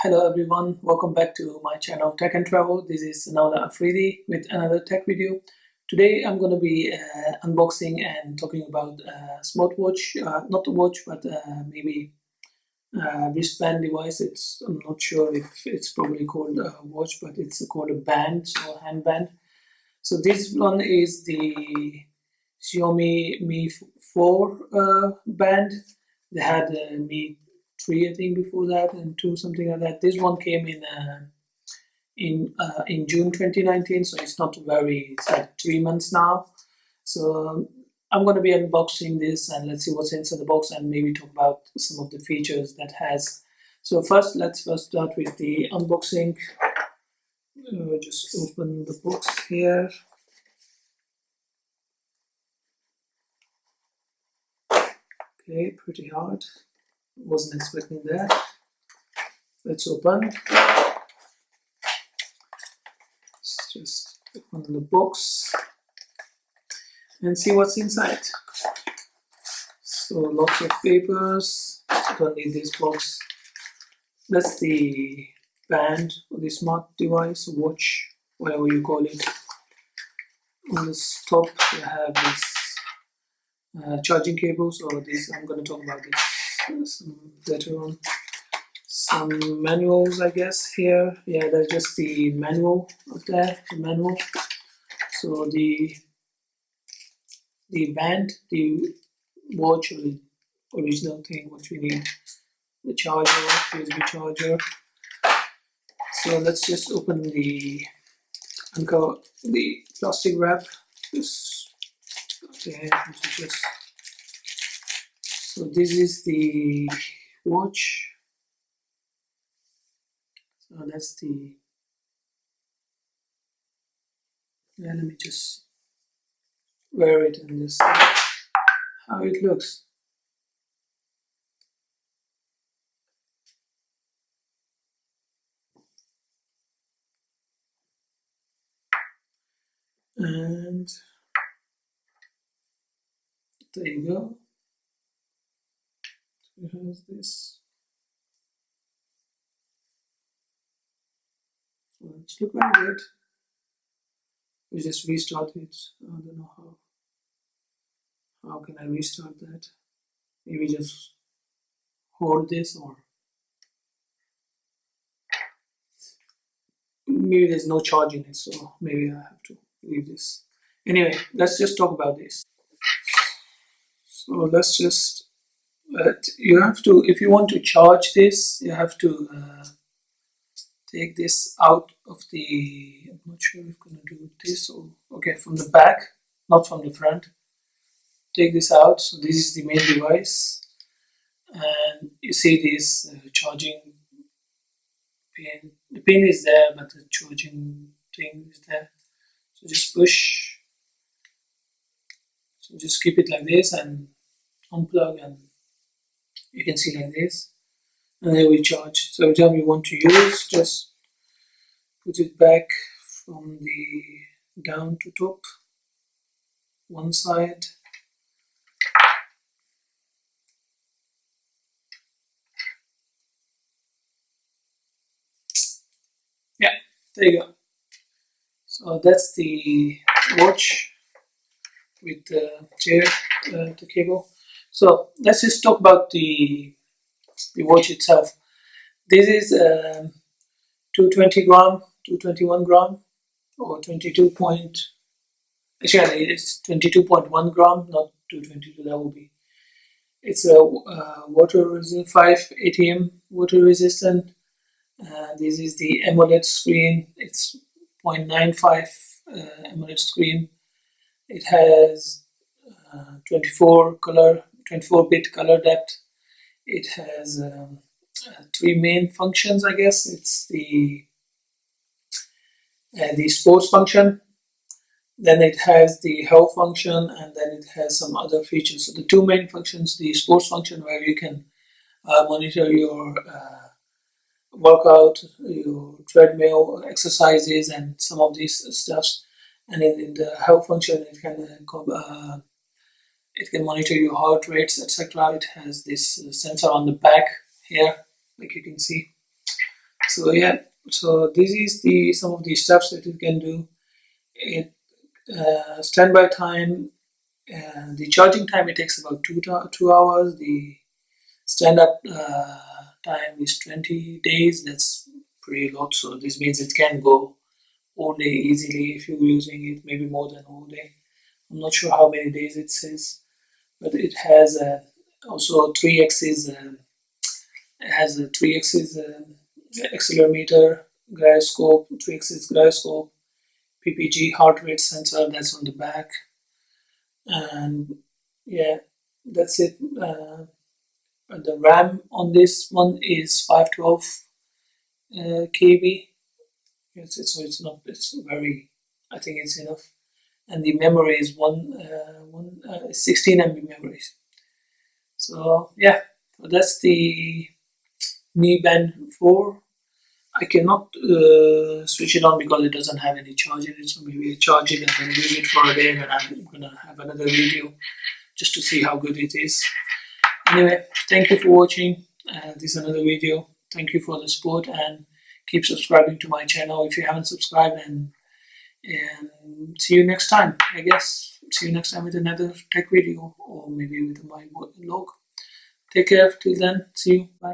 Hello everyone, welcome back to my channel Tech and Travel. This is Naula Afridi with another tech video. Today I'm going to be unboxing and talking about a smartwatch, not a watch but maybe a wristband device. I'm not sure if it's probably called a watch, but it's called a band or handband. So this one is the Xiaomi Mi 4 band. They had Mi 3 I think before that, and 2 something like that. This one came in June 2019, so it's like 3 months now. So I'm going to be unboxing this and let's see what's inside the box and maybe talk about some of the features that has. So let's first start with the unboxing. Just open the box here. Okay, pretty hard. Wasn't expecting that. Let's open. Let's just open the box and see what's inside. So lots of papers. Don't need this box. That's the band or the smart device, watch, whatever you call it. On this top, you have this charging cables, or this. I'm going to talk about this later on. Some manuals, I guess, here. Yeah, that's just the manual up there, the manual. So the band, the watch, or the original thing, what we need, the charger, USB charger. So let's just uncover the plastic wrap. Okay, so this is the watch. So that's the. Yeah, let me just wear it and just see how it looks. And there you go. It has this. So it's look very good. We just restart it. I don't know how can I restart that. Maybe just hold this, or maybe there's no charge in it, so maybe I have to leave this. Anyway, let's just talk about this. So let's just you have to, if you want to charge this, you have to take this out of the, I'm not sure if I'm going to do this, or okay, from the back, not from the front. Take this out. So this is the main device, and you see this charging pin. The pin is there, but the charging thing is there. So just push. So just keep it like this and unplug, and you can see like this, and then we charge. So every time you want to use, just put it back from the down to top, one side. Yeah, there you go. So that's the watch with the chair, the cable. So let's just talk about the watch itself. This is 220 gram, 221 gram, or 22 point. Actually, it's 22.1 gram, not 222. That will be. It's a water resistant, 5 ATM water resistant. This is the AMOLED screen. It's 0.95 AMOLED screen. It has 24-bit color depth. It has 3 main functions, I guess. It's the sports function, then it has the health function, and then it has some other features. So the 2 main functions: the sports function, where you can monitor your workout, your treadmill exercises, and some of these stuffs. And in the health function, it can monitor your heart rates, etc. It has this sensor on the back here, like you can see. So yeah, so this is the some of the steps that you can do. It standby time, the charging time, it takes about 2 hours. The stand up time is 20 days. That's pretty lot. So this means it can go all day easily if you're using it, maybe more than all day. I'm not sure how many days it says, but it has also three axis. It has a three axis accelerometer, gyroscope, three axis gyroscope, PPG heart rate sensor that's on the back, and yeah, that's it. The RAM on this one is 512 KB. So it's not, it's very, I think it's enough. And the memory is 16 MB memories. So yeah, so that's the Mi Band 4. I cannot switch it on because it doesn't have any charge in it. So maybe I charge it and then use it for a day, and then I'm gonna have another video just to see how good it is. Anyway, thank you for watching. This is another video. Thank you for the support, and keep subscribing to my channel if you haven't subscribed. And see you next time. I guess see you next time with another tech video, or maybe with my vlog. Take care. Till then, see you. Bye.